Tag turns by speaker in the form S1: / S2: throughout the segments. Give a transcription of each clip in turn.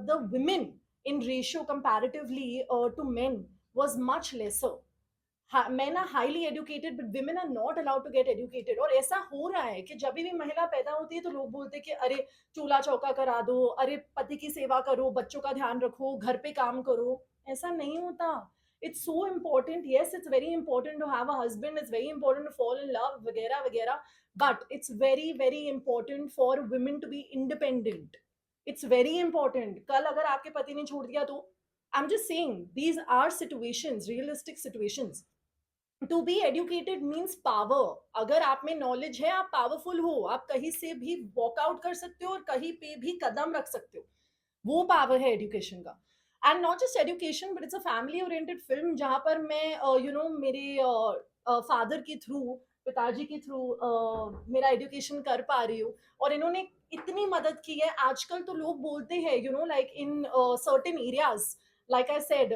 S1: the women in ratio comparatively to men was much lesser. Men are highly educated but women are not allowed to get educated. और ऐसा हो रहा है कि जब भी महिला पैदा होती है तो लोग बोलते हैं कि अरे चूल्हा चौका करा दो, अरे पति की सेवा करो, बच्चों का ध्यान रखो, घर पे काम करो. ऐसा नहीं होता. It's so important. Yes, it's very important to have a husband. It's very important to fall in love, वगैरह वगैरह. But it's very very important for women to be independent. It's very important. कल अगर आपके पति ने छोड़ दिया तो I'm just saying these are situations, realistic situations. To be educated means power. अगर आप में नॉलेज है, आप पावरफुल हो, आप कहीं से भी वॉकआउट कर सकते हो और कहीं पे भी कदम रख सकते हो. वो पावर है एजुकेशन का. And not just education but it's a family oriented film जहां पर मैं मेरे फादर के थ्रू, पिताजी के थ्रू मेरा एजुकेशन कर पा रही हूँ. और इन्होंने इतनी मदद की है. आजकल तो लोग बोलते हैं like in certain areas, like I said,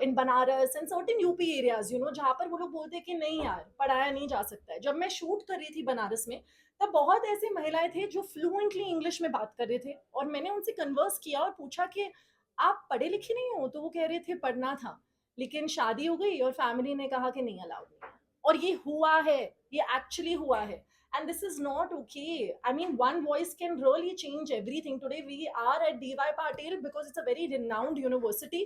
S1: in Banaras and certain UP areas, जहाँ पर वो लोग बोलते हैं कि नहीं यार पढ़ाया नहीं जा सकता है. जब मैं शूट कर रही थी बनारस में, तब बहुत ऐसे महिलाएं थे जो फ्लुएंटली इंग्लिश में बात कर रहे थे. और मैंने उनसे कन्वर्स किया और पूछा कि आप पढ़े लिखे नहीं हो? तो वो कह रहे थे पढ़ना था, लेकिन शादी हो गई और फैमिली ने कहा कि नहीं अलाउड नहीं है. और ये हुआ है, ये एक्चुअली हुआ है. And this is not okay. I mean, one voice can really change everything. Today we are at DY Patil because it's a very renowned university.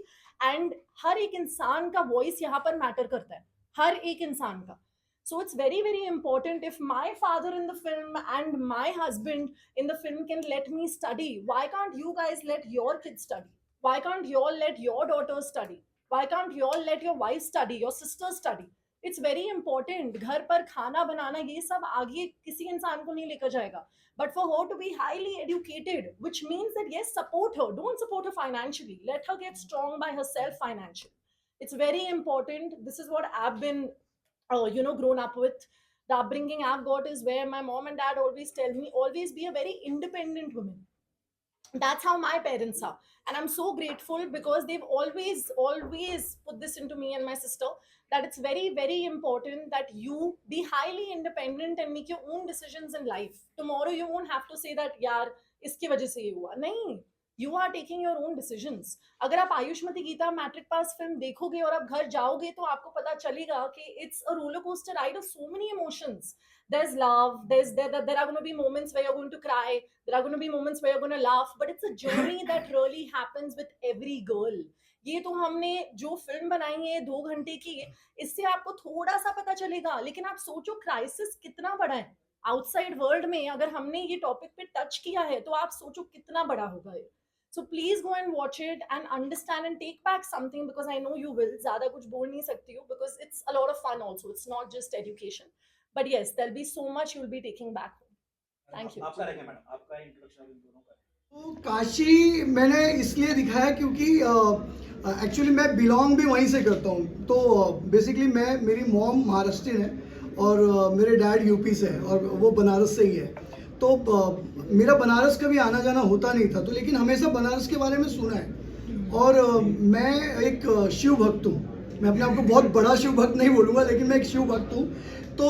S1: And हर एक इंसान का voice यहाँ पर matter करता है, हर एक इंसान का. So it's very very important. If my father in the film and my husband in the film can let me study, why can't you guys let your kids study? Why can't you all let your daughters study? Why can't you all let your wife study, your sisters study? It's very important. घर पर खाना बनाना ये सब आगे किसी इंसान को नहीं लेकर जाएगा. But for her to be highly educated, which means that yes, support her, don't support her financially, let her get strong by herself financially. It's very important. This is what I've been grown up with. The upbringing I've got is where my mom and dad always tell me, always be a very independent woman. That's how my parents are, and I'm so grateful because they've always put this into me and my sister, that it's very very important that you be highly independent and make your own decisions in life. Tomorrow you won't have to say that yaar iski wajah se ye hua. Nahi, you are taking your own decisions. अगर आप Ayushmati Gita matric pass film देखोगे और आप घर जाओगे तो आपको पता चलेगा कि it's a roller coaster ride of so many emotions. There's love, there are going to be moments where you're going to cry, there are going to be moments where you're going to laugh, but it's a journey that really happens with every girl. ये तो हमने जो film बनाई है 2 घंटे की, इससे आपको थोड़ा सा पता चलेगा. लेकिन आप सोचो क्राइसिस कितना बड़ा है आउटसाइड वर्ल्ड में. अगर हमने ये टॉपिक पे टच किया है तो आप सोचो कितना बड़ा होगा ये. So please go and watch it and understand and take back something, because I know you will. ज़्यादा कुछ बोल नहीं सकती हूँ because it's a lot of fun also. It's not just education. But yes, there'll be so much you'll be taking back home. Thank you.
S2: आपका रहेगा madam, आपका introduction in दोनों का.
S3: तो काशी मैंने इसलिए दिखाया क्योंकि एक्चुअली मैं बिलोंग भी वहीं से करता हूँ. तो बेसिकली मेरी मॉम महाराष्ट्रियन है और मेरे डैड यूपी से है और वो बनारस से ही है. तो मेरा बनारस कभी आना जाना होता नहीं था, तो लेकिन हमेशा बनारस के बारे में सुना है. और मैं एक शिव भक्त हूँ. मैं अपने आप को बहुत बड़ा शिव भक्त नहीं बोलूँगा, लेकिन मैं एक शिव भक्त हूँ. तो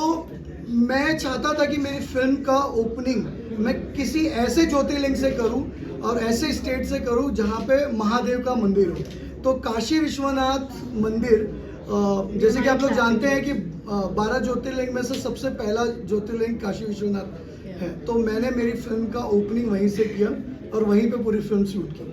S3: मैं चाहता था कि मेरी फिल्म का ओपनिंग मैं किसी ऐसे ज्योतिर्लिंग से करूं और ऐसे स्टेट से करूं जहां पे महादेव का मंदिर हो. तो काशी विश्वनाथ मंदिर, जैसे कि आप लोग जानते हैं कि 12 ज्योतिर्लिंग में से सबसे पहला ज्योतिर्लिंग काशी विश्वनाथ है. तो मैंने मेरी फिल्म का ओपनिंग वहीं से किया और वहीं पे पूरी फिल्म शूट की.